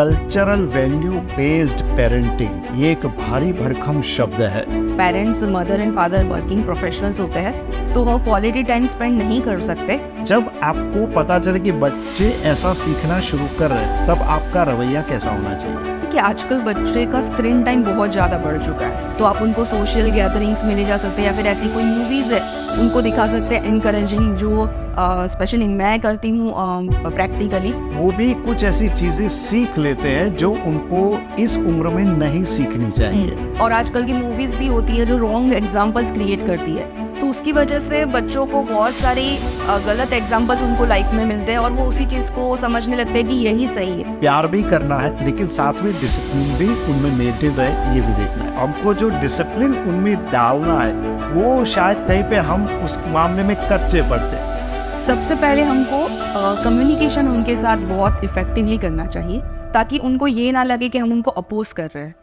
Cultural value based parenting ये एक भारी भरकम शब्द है। Parents, mother and father working professionals होते हैं तो वो क्वालिटी टाइम स्पेंड नहीं कर सकते। जब आपको पता चले कि बच्चे ऐसा सीखना शुरू कर रहे हैं तब आपका रवैया कैसा होना चाहिए? कि आजकल बच्चे का स्क्रीन टाइम बहुत ज़्यादा बढ़ चुका है, तो आप उनको सोशल गैदरिंग्स में ले जा सकते हैं या फिर ऐसी कोई मूवीज़ है उनको दिखा सकते हैं एनकरेजिंग, जो स्पेशली मैं करती हूँ प्रैक्टिकली। वो भी कुछ ऐसी चीजें सीख लेते हैं जो उनको इस उम्र में नहीं सीखनी चाहिए। और आजकल की मूवीज़ भी होती है जो रॉन्ग एग्जाम्पल्स क्रिएट करती है, तो उसकी वजह से बच्चों को बहुत सारी गलत एग्जाम्पल्स उनको लाइफ में मिलते हैं और वो उसी चीज़ को समझने लगते हैं कि यही सही है। प्यार भी करना है लेकिन साथ में डिसिप्लिन भी उनमें मेंटेन रहे, ये भी देखना है। हमको जो डिसिप्लिन उनमें डालना है वो शायद कहीं पे हम उस मामले में कच्चे पड़ते हैं। सबसे पहले हमको कम्युनिकेशन उनके साथ बहुत इफेक्टिवली करना चाहिए ताकि उनको ये ना लगे कि हम उनको अपोज कर रहे हैं।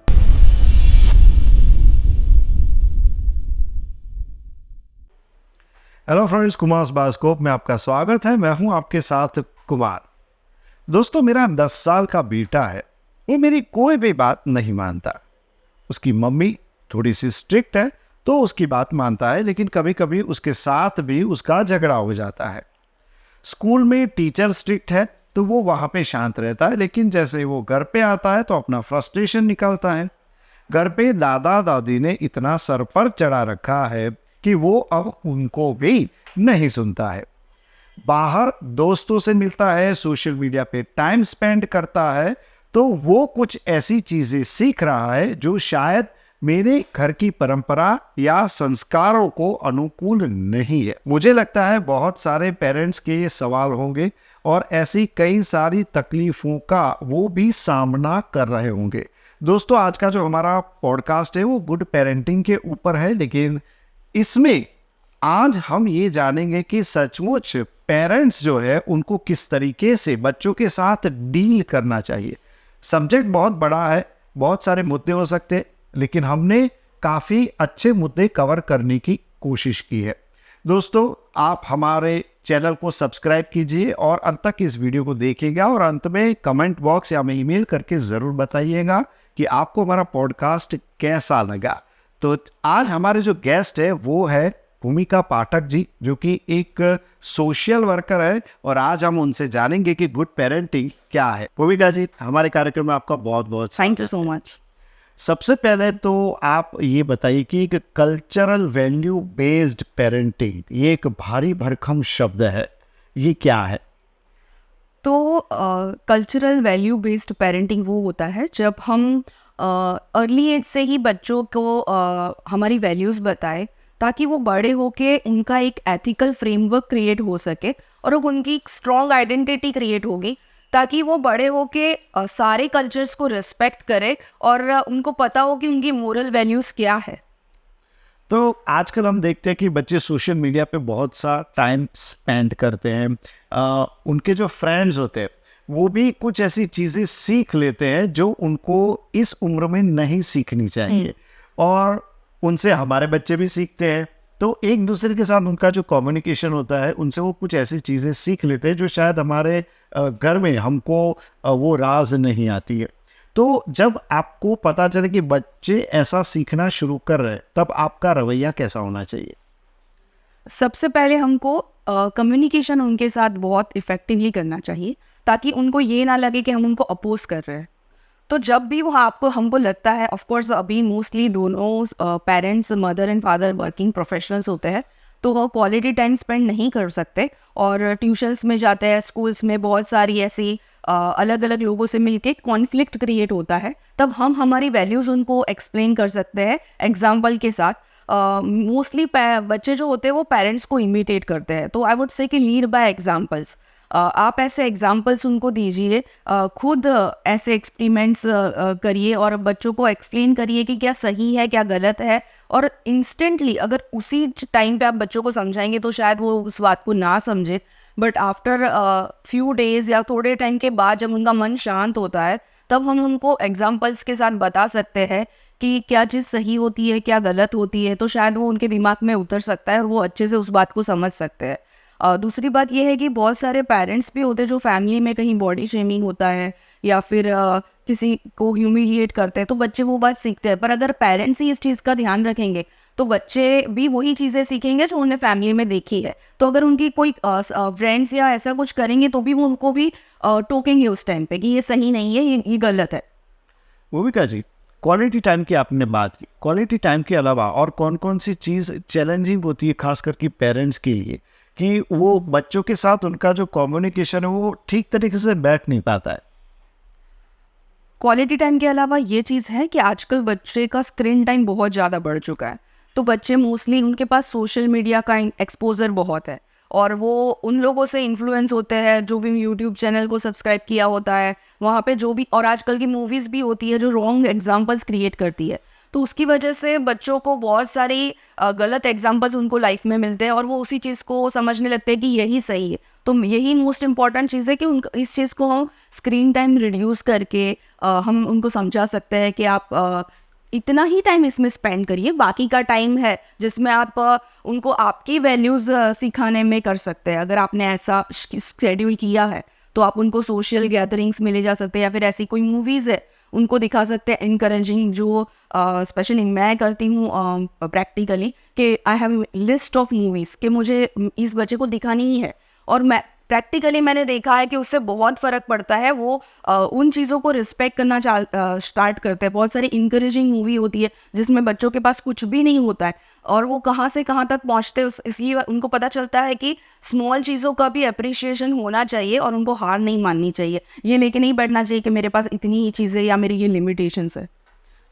हेलो फ्रेंड्स, कुमार बास्कोप में आपका स्वागत है। मैं हूं आपके साथ कुमार। दोस्तों, मेरा 10 साल का बेटा है। वो मेरी कोई भी बात नहीं मानता। उसकी मम्मी थोड़ी सी स्ट्रिक्ट है तो उसकी बात मानता है, लेकिन कभी कभी उसके साथ भी उसका झगड़ा हो जाता है। स्कूल में टीचर स्ट्रिक्ट है तो वो वहाँ पे शांत रहता है, लेकिन जैसे वो घर पे आता है तो अपना फ्रस्ट्रेशन निकलता है। घर पे दादा दादी ने इतना सर पर चढ़ा रखा है कि वो अब उनको भी नहीं सुनता है। बाहर दोस्तों से मिलता है, सोशल मीडिया पे टाइम स्पेंड करता है, तो वो कुछ ऐसी चीजें सीख रहा है जो शायद मेरे घर की परंपरा या संस्कारों को अनुकूल नहीं है। मुझे लगता है बहुत सारे पेरेंट्स के ये सवाल होंगे और ऐसी कई सारी तकलीफों का वो भी सामना कर रहे होंगे। दोस्तों, आज का जो हमारा पॉडकास्ट है वो गुड पेरेंटिंग के ऊपर है, लेकिन इसमें आज हम ये जानेंगे कि सचमुच पेरेंट्स जो है उनको किस तरीके से बच्चों के साथ डील करना चाहिए। सब्जेक्ट बहुत बड़ा है, बहुत सारे मुद्दे हो सकते हैं, लेकिन हमने काफ़ी अच्छे मुद्दे कवर करने की कोशिश की है। दोस्तों, आप हमारे चैनल को सब्सक्राइब कीजिए और अंत तक इस वीडियो को देखिएगा और अंत में कमेंट बॉक्स या में ईमेल करके ज़रूर बताइएगा कि आपको हमारा पॉडकास्ट कैसा लगा। तो आज हमारे जो गेस्ट है वो है भूमिका पाठक जी, जो कि एक सोशल वर्कर है, और आज हम उनसे जानेंगे कि गुड पेरेंटिंग क्या है। भूमिका जी, हमारे कार्यक्रम में आपका बहुत बहुत थैंक यू सो मच। सबसे पहले तो आप ये बताइए कि एक कल्चरल वैल्यू बेस्ड पेरेंटिंग ये एक भारी भरकम शब्द है, ये क्या है? तो कल्चरल वैल्यू बेस्ड पेरेंटिंग वो होता है जब हम अर्ली एज से ही बच्चों को हमारी वैल्यूज़ बताए ताकि वो बड़े होके उनका एक एथिकल फ्रेमवर्क क्रिएट हो सके और उनकी एक स्ट्रॉन्ग आइडेंटिटी क्रिएट होगी ताकि वो बड़े होके सारे कल्चर्स को रिस्पेक्ट करे और उनको पता हो कि उनकी मोरल वैल्यूज़ क्या है। तो आजकल हम देखते हैं कि बच्चे सोशल मीडिया पे बहुत सा टाइम स्पेंड करते हैं। उनके जो फ्रेंड्स होते हैं वो भी कुछ ऐसी चीज़ें सीख लेते हैं जो उनको इस उम्र में नहीं सीखनी चाहिए, और उनसे हमारे बच्चे भी सीखते हैं। तो एक दूसरे के साथ उनका जो कम्युनिकेशन होता है उनसे वो कुछ ऐसी चीज़ें सीख लेते हैं जो शायद हमारे घर में हमको वो राज नहीं आती है। तो जब आपको पता चले कि बच्चे ऐसा सीखना शुरू कर रहे हैं तब आपका रवैया कैसा होना चाहिए? सबसे पहले हमको कम्युनिकेशन उनके साथ बहुत इफेक्टिवली करना चाहिए ताकि उनको ये ना लगे कि हम उनको अपोज कर रहे हैं। तो जब भी वो हमको लगता है, ऑफ कोर्स अभी मोस्टली दोनों parents, mother and father working professionals होते हैं तो वो क्वालिटी टाइम स्पेंड नहीं कर सकते और ट्यूशन्स में जाते हैं, स्कूल्स में बहुत सारी ऐसी अलग अलग लोगों से मिलके कॉन्फ्लिक्ट क्रिएट होता है। तब हम हमारी वैल्यूज़ उनको एक्सप्लेन कर सकते हैं एग्जाम्पल के साथ। मोस्टली बच्चे जो होते हैं वो पेरेंट्स को इमिटेट करते हैं, तो आई वुड से कि लीड बाय एग्जाम्पल्स। आप ऐसे एग्जाम्पल्स उनको दीजिए, खुद ऐसे एक्सपेरिमेंट्स करिए और बच्चों को एक्सप्लेन करिए कि क्या सही है क्या गलत है, और इंस्टेंटली अगर उसी टाइम पे आप बच्चों को समझाएंगे तो शायद वो उस बात को ना समझे, बट आफ्टर फ्यू डेज या थोड़े टाइम के बाद जब उनका मन शांत होता है तब हम उनको एग्जाम्पल्स के साथ बता सकते हैं कि क्या चीज़ सही होती है क्या गलत होती है, तो शायद वो उनके दिमाग में उतर सकता है और वो अच्छे से उस बात को समझ सकते हैं। दूसरी बात ये है कि बहुत सारे पेरेंट्स भी होते हैं जो फैमिली में कहीं बॉडी शेमिंग होता है या फिर किसी को ह्यूमिलिएट करते हैं, तो बच्चे वो बात सीखते हैं। पर अगर पेरेंट्स ही इस चीज़ का ध्यान रखेंगे तो बच्चे भी वही चीज़ें सीखेंगे जो उन्हें फैमिली में देखी है। तो अगर उनकी कोई फ्रेंड्स या ऐसा कुछ करेंगे तो भी वो उनको भी टोकेंगे उस टाइम पे कि ये सही नहीं है, ये गलत है। भूमिका जी, क्वालिटी टाइम की आपने बात की, क्वालिटी टाइम के अलावा और कौन कौन सी चीज़ चैलेंजिंग होती है खास करके पेरेंट्स के लिए कि वो बच्चों के साथ उनका जो कम्युनिकेशन है वो ठीक तरीके से बैठ नहीं पाता है? क्वालिटी टाइम के अलावा ये चीज़ है कि आजकल बच्चे का स्क्रीन टाइम बहुत ज़्यादा बढ़ चुका है। तो बच्चे मोस्टली उनके पास सोशल मीडिया का एक्सपोजर बहुत है और वो उन लोगों से इन्फ्लुएंस होते हैं जो भी यूट्यूब चैनल को सब्सक्राइब किया होता है वहाँ पे जो भी, और आजकल की मूवीज़ भी होती है जो रॉन्ग एग्जाम्पल्स क्रिएट करती है। तो उसकी वजह से बच्चों को बहुत सारी गलत एग्जाम्पल्स उनको लाइफ में मिलते हैं और वो उसी चीज़ को समझने लगते हैं कि यही सही है। तो यही मोस्ट इम्पॉर्टेंट चीज़ है कि इस चीज़ को हम स्क्रीन टाइम रिड्यूस करके हम उनको समझा सकते हैं कि आप इतना ही टाइम इसमें स्पेंड करिए, बाकी का टाइम है जिसमें आप उनको आपकी वैल्यूज़ सिखाने में कर सकते हैं। अगर आपने ऐसा शेड्यूल किया है तो आप उनको सोशल गैदरिंग्स में ले जा सकते हैं या फिर ऐसी कोई मूवीज़ है उनको दिखा सकते हैं इनकरेजिंग, जो स्पेशली मैं करती हूँ प्रैक्टिकली कि I have list of movies कि मुझे इस बच्चे को दिखानी ही है। और मैं प्रैक्टिकली मैंने देखा है कि उससे बहुत फ़र्क पड़ता है। वो उन चीज़ों को रिस्पेक्ट करना स्टार्ट करते हैं। बहुत सारी इनकरेजिंग मूवी होती है जिसमें बच्चों के पास कुछ भी नहीं होता है और वो कहाँ से कहाँ तक पहुँचते हैं, इसलिए उनको पता चलता है कि स्मॉल चीज़ों का भी अप्रिशिएशन होना चाहिए और उनको हार नहीं माननी चाहिए। ये लेके नहीं बैठना चाहिए कि मेरे पास इतनी ही चीज़ें या मेरी ये लिमिटेशंस है।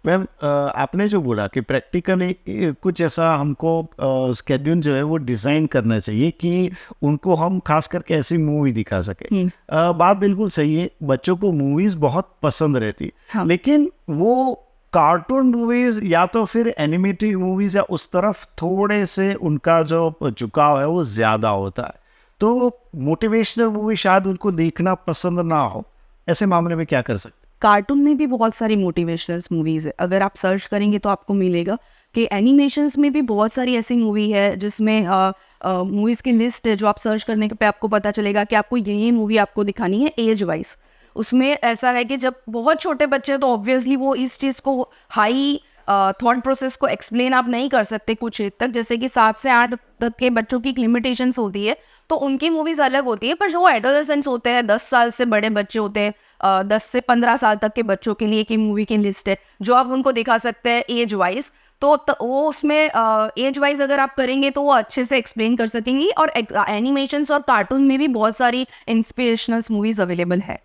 मैम, आपने जो बोला कि प्रैक्टिकली कुछ ऐसा हमको स्केड्यूल जो है वो डिज़ाइन करना चाहिए कि उनको हम खास करके ऐसी मूवी दिखा सके। बात बिल्कुल सही है, बच्चों को मूवीज़ बहुत पसंद रहती है। हाँ। लेकिन वो कार्टून मूवीज़ या तो फिर एनिमेटेड मूवीज़ या उस तरफ थोड़े से उनका जो झुकाव है वो ज़्यादा होता है। तो मोटिवेशनल मूवी शायद उनको देखना पसंद ना हो, ऐसे मामले में क्या कर सकते? कार्टून में भी बहुत सारी मोटिवेशनल मूवीज़ है, अगर आप सर्च करेंगे तो आपको मिलेगा कि एनिमेशंस में भी बहुत सारी ऐसी मूवी है जिसमें मूवीज़ की लिस्ट है जो आप सर्च करने पे आपको पता चलेगा कि आपको ये मूवी आपको दिखानी है एज वाइज। उसमें ऐसा है कि जब बहुत छोटे बच्चे हैं तो ऑब्वियसली वो इस चीज़ को हाई थॉट प्रोसेस को एक्सप्लेन आप नहीं कर सकते कुछ हद तक, जैसे कि 7 से 8 तक के बच्चों की लिमिटेशंस होती है तो उनकी मूवीज़ अलग होती है। पर जो एडोलेसेंट्स होते हैं, 10 साल से बड़े बच्चे होते हैं, 10 से 15 साल तक के बच्चों के लिए की मूवी की लिस्ट है जो आप उनको दिखा सकते हैं एज वाइज। तो वो उसमें एज वाइज अगर आप करेंगे तो वो अच्छे से एक्सप्लेन कर सकेंगी। और एनिमेशंस और कार्टून में भी बहुत सारी इंस्पिरेशनल मूवीज़ अवेलेबल है।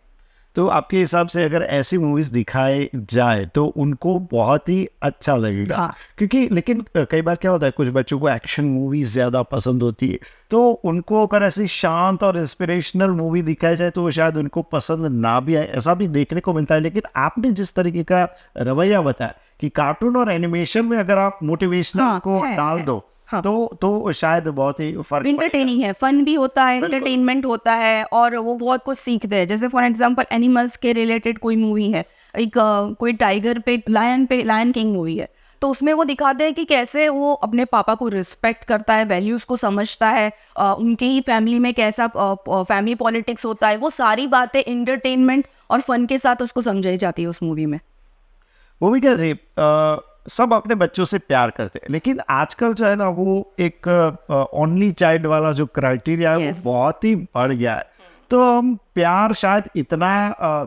तो आपके हिसाब से अगर ऐसी मूवीज दिखाए जाए तो उनको बहुत ही अच्छा लगेगा। हाँ। क्योंकि लेकिन कई बार क्या होता है, कुछ बच्चों को एक्शन मूवीज ज़्यादा पसंद होती है, तो उनको अगर ऐसी शांत और इंस्पिरेशनल मूवी दिखाई जाए तो वो शायद उनको पसंद ना भी आए, ऐसा भी देखने को मिलता है। लेकिन आपने जिस तरीके का रवैया बताया कि कार्टून और एनिमेशन में अगर आप मोटिवेशनल हाँ, को है, डाल है। दो हाँ। तो शायद बहुत ही फर्क इंटरटेनिंग है, फन भी होता है, बिल्कुल। एंटरटेनमेंट होता है और वो बहुत कुछ सीखते हैं। जैसे फॉर एग्जांपल एनिमल्स के रिलेटेड कोई मूवी है, एक कोई टाइगर पे लायन किंग मूवी है, तो उसमें वो दिखाते हैं कि कैसे वो अपने पापा को रिस्पेक्ट करता है, वैल्यूज़ को समझता है, उनके ही फैमिली में कैसा फैमिली पॉलिटिक्स होता है, वो सारी बातें इंटरटेनमेंट और फन के साथ उसको समझाई जाती है उस मूवी में। भूमिका जी, सब अपने बच्चों से प्यार करते हैं, लेकिन आजकल जो है ना वो एक ओनली चाइल्ड वाला जो क्राइटेरिया है Yes. वो बहुत ही बढ़ गया है। तो हम प्यार शायद इतना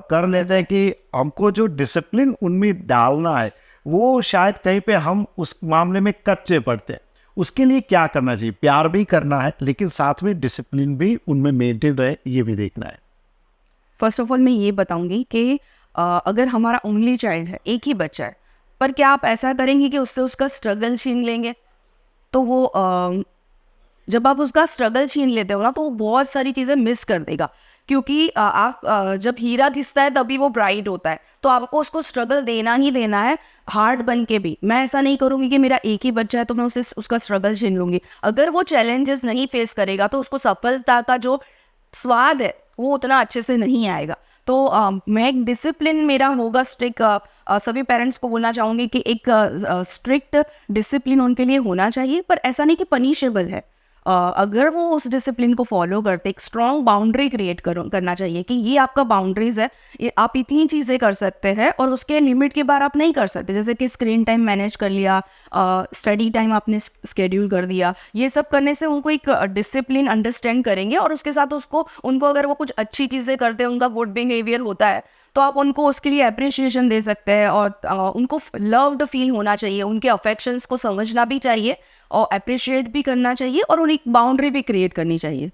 कर लेते हैं कि हमको जो डिसिप्लिन उनमें डालना है वो शायद कहीं पे हम उस मामले में कच्चे पड़ते हैं। उसके लिए क्या करना चाहिए? प्यार भी करना है लेकिन साथ में डिसिप्लिन भी उनमें मेंटेन रहे, ये भी देखना है। फर्स्ट ऑफ ऑल मैं ये बताऊंगी कि अगर हमारा ओनली चाइल्ड है, एक ही बच्चा है, पर क्या आप ऐसा करेंगे कि उससे उसका स्ट्रगल छीन लेंगे? तो वो जब आप उसका स्ट्रगल छीन लेते हो ना तो वो बहुत सारी चीज़ें मिस कर देगा। क्योंकि आप जब हीरा घिसता है तभी वो ब्राइट होता है, तो आपको उसको स्ट्रगल देना ही देना है, हार्ड बन के भी। मैं ऐसा नहीं करूँगी कि मेरा एक ही बच्चा है तो मैं उसका स्ट्रगल छीन लूँगी। अगर वो चैलेंजेस नहीं फेस करेगा तो उसको सफलता का जो स्वाद है वो उतना अच्छे से नहीं आएगा। तो मैं एक डिसिप्लिन मेरा होगा स्ट्रिक्ट। सभी पेरेंट्स को बोलना चाहूँगी कि एक स्ट्रिक्ट डिसिप्लिन उनके लिए होना चाहिए, पर ऐसा नहीं कि पनिशेबल है। अगर वो उस डिसिप्लिन को फॉलो करते, एक स्ट्रॉन्ग बाउंड्री क्रिएट करना चाहिए कि ये आपका बाउंड्रीज है, ये आप इतनी चीज़ें कर सकते हैं और उसके लिमिट के बाहर आप नहीं कर सकते। जैसे कि स्क्रीन टाइम मैनेज कर लिया, स्टडी टाइम आपने स्केड्यूल कर दिया, ये सब करने से उनको एक डिसिप्लिन अंडरस्टैंड करेंगे। और उसके साथ उनको अगर वो कुछ अच्छी चीज़ें करते हैं, उनका गुड बिहेवियर होता है, तो आप उनको उसके लिए अप्रिशिएशन दे सकते हैं और उनको लव्ड फील होना चाहिए, उनके अफेक्शंस को समझना भी चाहिए और अप्रिशिएट भी करना चाहिए और उन्हें एक बाउंड्री भी क्रिएट करनी चाहिए।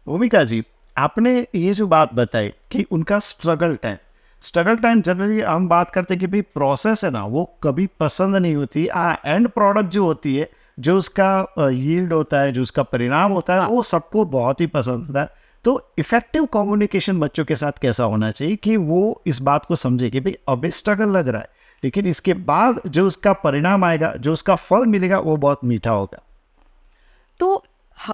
भूमिका जी, आपने ये जो बात बताई कि उनका स्ट्रगल टाइम जनरली हम बात करते हैं कि भाई प्रोसेस है ना, वो कभी पसंद नहीं होती। एंड प्रोडक्ट जो होती है, जो उसका यील्ड होता है, जो उसका परिणाम होता है, वो सबको बहुत ही पसंद होता है। तो इफेक्टिव कम्युनिकेशन बच्चों के साथ कैसा होना चाहिए कि वो इस बात को समझे कि भाई अभी स्ट्रगल लग रहा है, लेकिन इसके बाद जो उसका परिणाम आएगा, जो उसका फल मिलेगा, वो बहुत मीठा होगा। तो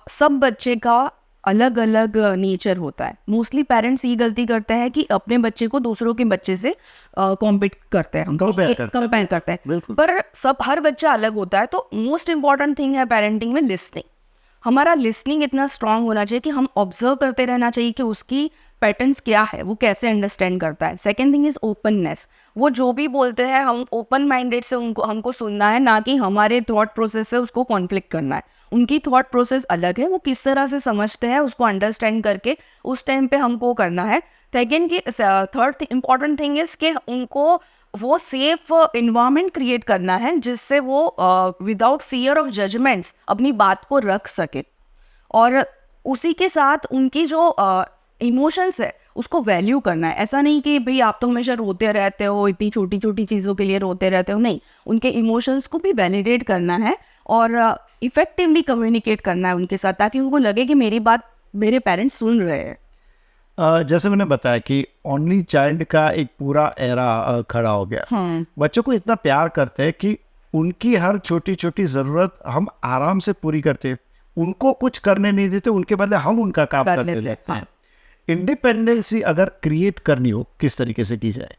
सब बच्चे का अलग अलग नेचर होता है। मोस्टली पेरेंट्स ये गलती करते हैं कि अपने बच्चे को दूसरों के बच्चे से कॉम्पीट करते हैं, कंपेयर करते हैं। बिल्कुल। पर हर बच्चा अलग होता है। तो मोस्ट इंपॉर्टेंट थिंग है पेरेंटिंग में लिसनिंग। हमारा लिसनिंग इतना स्ट्रांग होना चाहिए कि हम ऑब्जर्व करते रहना चाहिए कि उसकी पैटर्न्स क्या है, वो कैसे अंडरस्टैंड करता है। Second thing is openness. वो जो भी बोलते हैं हम ओपन माइंडेड से हमको सुनना है, ना कि हमारे थॉट प्रोसेस से उसको कॉन्फ्लिक्ट करना है। उनकी थॉट प्रोसेस अलग है, वो किस तरह से समझते हैं उसको अंडरस्टैंड करके उस टाइम पे हमको करना है। सेकेंड की थर्ड इंपॉर्टेंट थिंग इज कि उनको वो सेफ इन्वायरमेंट क्रिएट करना है जिससे वो विदाउट फियर ऑफ जजमेंट्स अपनी बात को रख सके। और उसी के साथ उनकी जो इमोशंस है उसको वैल्यू करना है। ऐसा नहीं कि भाई आप तो हमेशा रोते रहते हो, इतनी छोटी छोटी चीज़ों के लिए रोते रहते हो, नहीं, उनके इमोशंस को भी वैलिडेट करना है और इफेक्टिवली कम्युनिकेट करना है उनके साथ, ताकि उनको लगे कि मेरी बात मेरे पेरेंट्स सुन रहे हैं। जैसे मैंने बताया कि ओनली चाइल्ड का एक पूरा एरा खड़ा हो गया। बच्चों को इतना प्यार करते हैं कि उनकी हर छोटी छोटी ज़रूरत हम आराम से पूरी करते हैं, उनको कुछ करने नहीं देते, उनके बदले हम उनका काम करते रहते हैं। इंडिपेंडेंसी अगर क्रिएट करनी हो, किस तरीके से की जाए?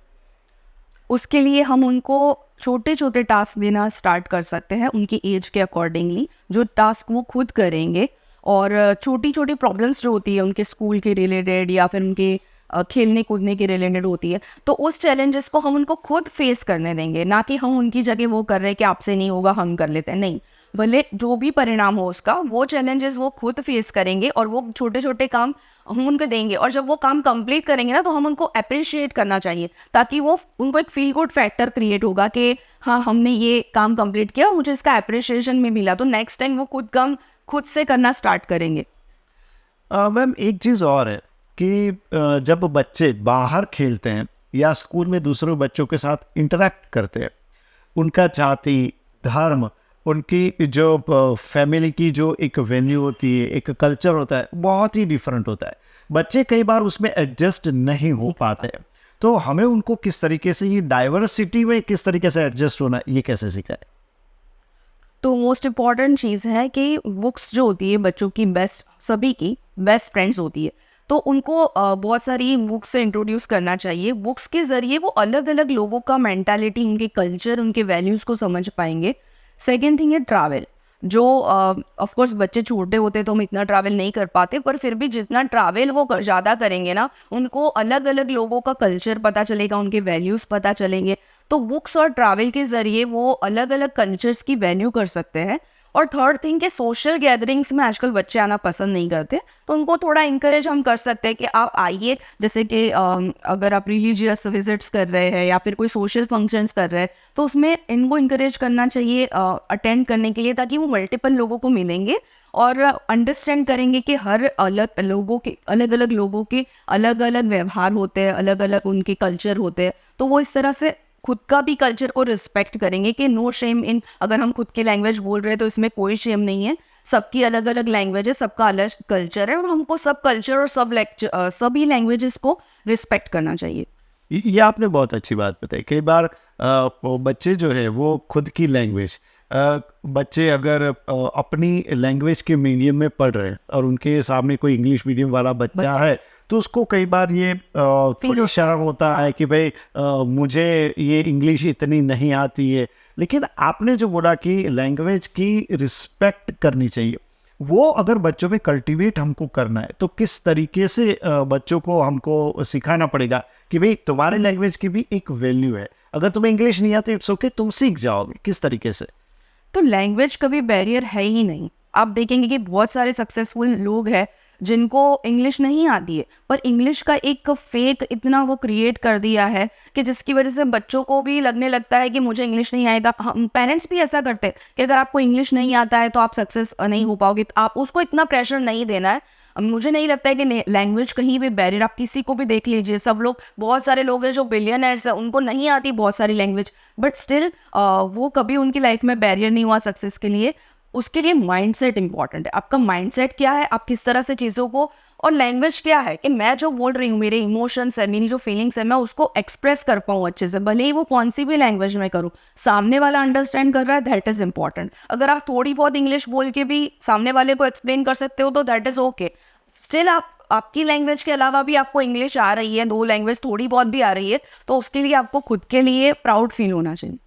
उसके लिए हम उनको छोटे छोटे टास्क देना स्टार्ट कर सकते हैं उनकी एज के अकॉर्डिंगली, जो टास्क वो खुद करेंगे। और छोटी छोटी प्रॉब्लम्स जो होती है उनके स्कूल के रिलेटेड या फिर उनके खेलने कूदने के रिलेटेड होती है, तो उस चैलेंजेस को हम उनको खुद फेस करने देंगे, ना कि हम उनकी जगह वो कर रहे हैं कि आपसे नहीं होगा हम कर लेते हैं। नहीं, भले जो भी परिणाम हो उसका, वो चैलेंजेस वो खुद फेस करेंगे और वो छोटे छोटे काम हम उनको देंगे। और जब वो काम कंप्लीट करेंगे ना, तो हम उनको अप्रिशिएट करना चाहिए, ताकि वो उनको एक फील गुड फैक्टर क्रिएट होगा कि हाँ हमने ये काम कंप्लीट किया, मुझे इसका अप्रिशिएशन में मिला, तो नेक्स्ट टाइम वो खुद से करना स्टार्ट करेंगे। मैम, एक चीज़ और है कि जब बच्चे बाहर खेलते हैं या स्कूल में दूसरे बच्चों के साथ इंटरेक्ट करते हैं, उनका जाति, धर्म, उनकी जो फैमिली की जो एक वैल्यू होती है, एक कल्चर होता है, बहुत ही डिफरेंट होता है। बच्चे कई बार उसमें एडजस्ट नहीं हो पाते, तो हमें उनको किस तरीके से ये डाइवर्सिटी में किस तरीके से एडजस्ट होना, ये कैसे सिखाएं? तो मोस्ट इम्पॉर्टेंट चीज़ है कि बुक्स जो होती है बच्चों की सभी की बेस्ट फ्रेंड्स होती है, तो उनको बहुत सारी बुक्स से इंट्रोड्यूस करना चाहिए। बुक्स के ज़रिए वो अलग अलग लोगों का मेंटालिटी, उनके कल्चर, उनके वैल्यूज़ को समझ पाएंगे। सेकेंड थिंग है ट्रैवल। जो ऑफ कोर्स बच्चे छोटे होते तो हम इतना ट्रैवल नहीं कर पाते, पर फिर भी जितना ट्रैवल वो ज़्यादा करेंगे ना, उनको अलग अलग लोगों का कल्चर पता चलेगा, उनके वैल्यूज़ पता चलेंगे। तो बुक्स और ट्रैवल के ज़रिए वो अलग अलग कल्चर्स की वैल्यू कर सकते हैं। और थर्ड थिंग के सोशल गैदरिंग्स में आजकल बच्चे आना पसंद नहीं करते, तो उनको थोड़ा इंकरेज हम कर सकते हैं कि आप आइए। जैसे कि अगर आप रिलीजियस विजिट्स कर रहे हैं या फिर कोई सोशल फंक्शंस कर रहे हैं, तो उसमें इनको इंकरेज करना चाहिए अटेंड करने के लिए, ताकि वो मल्टीपल लोगों को मिलेंगे और अंडरस्टैंड करेंगे कि हर अलग अलग लोगों के अलग अलग व्यवहार होते हैं, अलग अलग उनके कल्चर होते हैं। तो वो इस तरह से खुद का भी कल्चर को रिस्पेक्ट करेंगे कि नो शेम इन, अगर हम खुद की लैंग्वेज बोल रहे हैं तो इसमें कोई शेम नहीं है। सबकी अलग अलग लैंग्वेज है, सबका अलग कल्चर है, और हमको सब कल्चर और सभी लैंग्वेजेस को रिस्पेक्ट करना चाहिए। ये आपने बहुत अच्छी बात बताई। कई बार वो बच्चे जो है वो खुद की लैंग्वेज, बच्चे अगर अपनी लैंग्वेज के मीडियम में पढ़ रहे हैं और उनके सामने कोई इंग्लिश मीडियम वाला बच्चा है, तो उसको कई बार ये थोड़ी शर्म होता है कि भाई मुझे ये इंग्लिश इतनी नहीं आती है। लेकिन आपने जो बोला कि लैंग्वेज की रिस्पेक्ट करनी चाहिए, वो अगर बच्चों में कल्टीवेट हमको करना है तो किस तरीके से बच्चों को हमको सिखाना पड़ेगा कि भाई तुम्हारे लैंग्वेज की भी एक वैल्यू है, अगर तुम्हें इंग्लिश नहीं आती इट्स ओके, तुम सीख जाओगे, किस तरीके से? तो लैंग्वेज कभी बैरियर है ही नहीं। आप देखेंगे कि बहुत सारे सक्सेसफुल लोग हैं जिनको इंग्लिश नहीं आती है, पर इंग्लिश का एक फेक इतना वो क्रिएट कर दिया है कि जिसकी वजह से बच्चों को भी लगने लगता है कि मुझे इंग्लिश नहीं आएगा। हम पेरेंट्स भी ऐसा करते हैं कि अगर आपको इंग्लिश नहीं आता है तो आप सक्सेस नहीं हो पाओगे, तो आप उसको इतना प्रेशर नहीं देना है। मुझे नहीं लगता है कि लैंग्वेज कहीं भी बैरियर, आप किसी को भी देख लीजिए, सब लोग, बहुत सारे लोग हैं जो बिलियनर्स हैं, उनको नहीं आती बहुत सारी लैंग्वेज, बट स्टिल वो कभी उनकी लाइफ में बैरियर नहीं हुआ सक्सेस के लिए। उसके लिए माइंडसेट इंपॉर्टेंट है। आपका माइंडसेट क्या है, आप किस तरह से चीज़ों को, और लैंग्वेज क्या है कि मैं जो बोल रही हूँ, मेरे इमोशंस है, मेरी जो फीलिंग्स है, मैं उसको एक्सप्रेस कर पाऊँ अच्छे से, भले ही वो कौन सी भी लैंग्वेज में करूँ, सामने वाला अंडरस्टैंड कर रहा है, दैट इज़ इंपॉर्टेंट। अगर आप थोड़ी बहुत इंग्लिश बोल के भी सामने वाले को एक्सप्लेन कर सकते हो तो दैट इज़ ओके। स्टिल आपकी लैंग्वेज के अलावा भी आपको इंग्लिश आ रही है, 2 लैंग्वेज थोड़ी बहुत भी आ रही है, तो उसके लिए आपको खुद के लिए प्राउड फील होना चाहिए।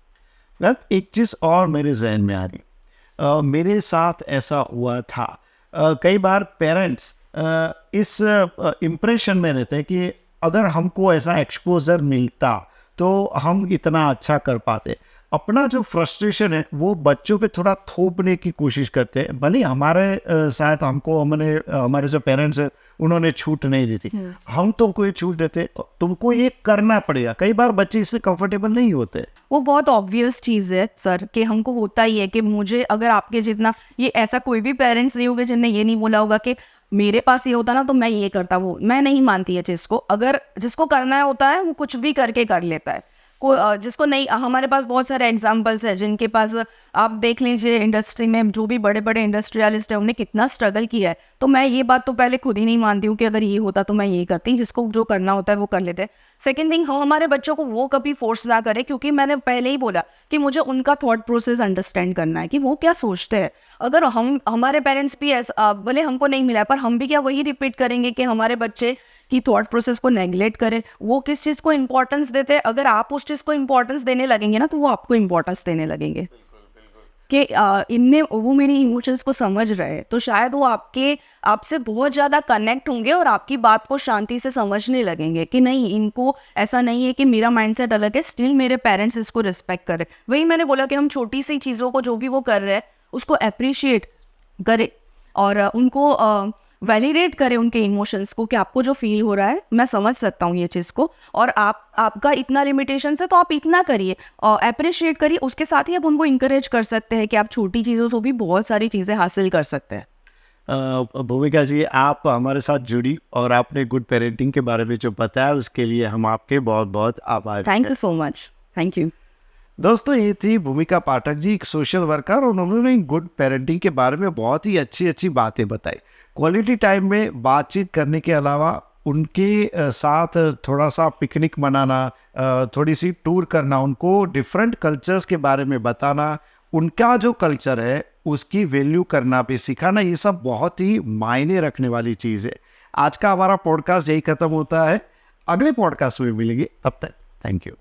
मैम एक चीज़ और मेरे जहन में आ रही, मेरे साथ ऐसा हुआ था। कई बार पेरेंट्स इस इम्प्रेशन में रहते हैं कि अगर हमको ऐसा एक्सपोजर मिलता तो हम इतना अच्छा कर पाते। अपना जो फ्रस्ट्रेशन है वो बच्चों पे थोड़ा थोपने की कोशिश करते हैं, भले हमारे शायद हमारे जो पेरेंट्स हैं उन्होंने छूट नहीं दी थी, हम तुमको ये छूट देते, तुमको ये करना पड़ेगा। कई बार बच्चे इसमें कंफर्टेबल नहीं होते। वो बहुत ऑब्वियस चीज़ है सर कि हमको होता ही है कि मुझे, अगर आपके जितना, ये ऐसा कोई भी पेरेंट्स नहीं होगा जिनने ये नहीं बोला होगा कि मेरे पास ये होता ना तो मैं ये करता। वो मैं नहीं मानती है चीज़ को। अगर जिसको करना होता है वो कुछ भी करके कर लेता है, जिसको नहीं, हमारे पास बहुत सारे एग्जांपल्स हैं जिनके पास, आप देख लीजिए इंडस्ट्री में जो भी बड़े बड़े इंडस्ट्रियलिस्ट हैं उन्हें कितना स्ट्रगल किया है। तो मैं ये बात तो पहले खुद ही नहीं मानती हूँ कि अगर ये होता तो मैं ये करती। जिसको जो करना होता है वो कर लेते हैं। सेकेंड थिंग, हम हमारे बच्चों को वो कभी फोर्स ना करें, क्योंकि मैंने पहले ही बोला कि मुझे उनका थॉट प्रोसेस अंडरस्टैंड करना है कि वो क्या सोचते हैं। अगर हमारे पेरेंट्स भी ऐसा, भले हमको नहीं मिला, पर हम भी क्या वही रिपीट करेंगे कि हमारे बच्चे की थॉट प्रोसेस को नेगलेक्ट करें, वो किस चीज़ को इंपॉर्टेंस देते हैं। अगर आप उस चीज़ को इंपॉर्टेंस देने लगेंगे ना तो वो आपको इंपॉर्टेंस देने लगेंगे कि इनने, वो मेरी इमोशंस को समझ रहे हैं, तो शायद वो आपसे बहुत ज़्यादा कनेक्ट होंगे और आपकी बात को शांति से समझने लगेंगे कि नहीं, इनको ऐसा नहीं है कि मेरा माइंडसेट अलग है, स्टिल मेरे पेरेंट्स इसको रिस्पेक्ट करें। वही मैंने बोला कि हम छोटी सी चीज़ों को, जो भी वो कर रहे हैं उसको अप्रिशिएट करें और उनको वैलिडेट करें, उनके इमोशंस को, कि आपको जो फील हो रहा है मैं समझ सकता हूँ ये चीज़ को, और आपका इतना लिमिटेशन है तो आप इतना करिए और अप्रिशिएट करिए। उसके साथ ही आप उनको इंकरेज कर सकते हैं कि आप छोटी चीज़ों से भी बहुत सारी चीज़ें हासिल कर सकते हैं। भूमिका जी, आप हमारे साथ जुड़ी और आपने गुड पेरेंटिंग के बारे में जो बताया उसके लिए हम आपके बहुत बहुत आभारी हैं। Thank you so much. Thank you. दोस्तों, ये थी भूमिका पाठक जी, एक सोशल वर्कर, और उन्होंने गुड पेरेंटिंग के बारे में बहुत ही अच्छी अच्छी बातें बताई। क्वालिटी टाइम में बातचीत करने के अलावा उनके साथ थोड़ा सा पिकनिक मनाना, थोड़ी सी टूर करना, उनको डिफरेंट कल्चर्स के बारे में बताना, उनका जो कल्चर है उसकी वैल्यू करना भी सिखाना, ये सब बहुत ही मायने रखने वाली चीज़ है। आज का हमारा पॉडकास्ट यही ख़त्म होता है, अगले पॉडकास्ट में मिलेंगे, तब तक थैंक यू।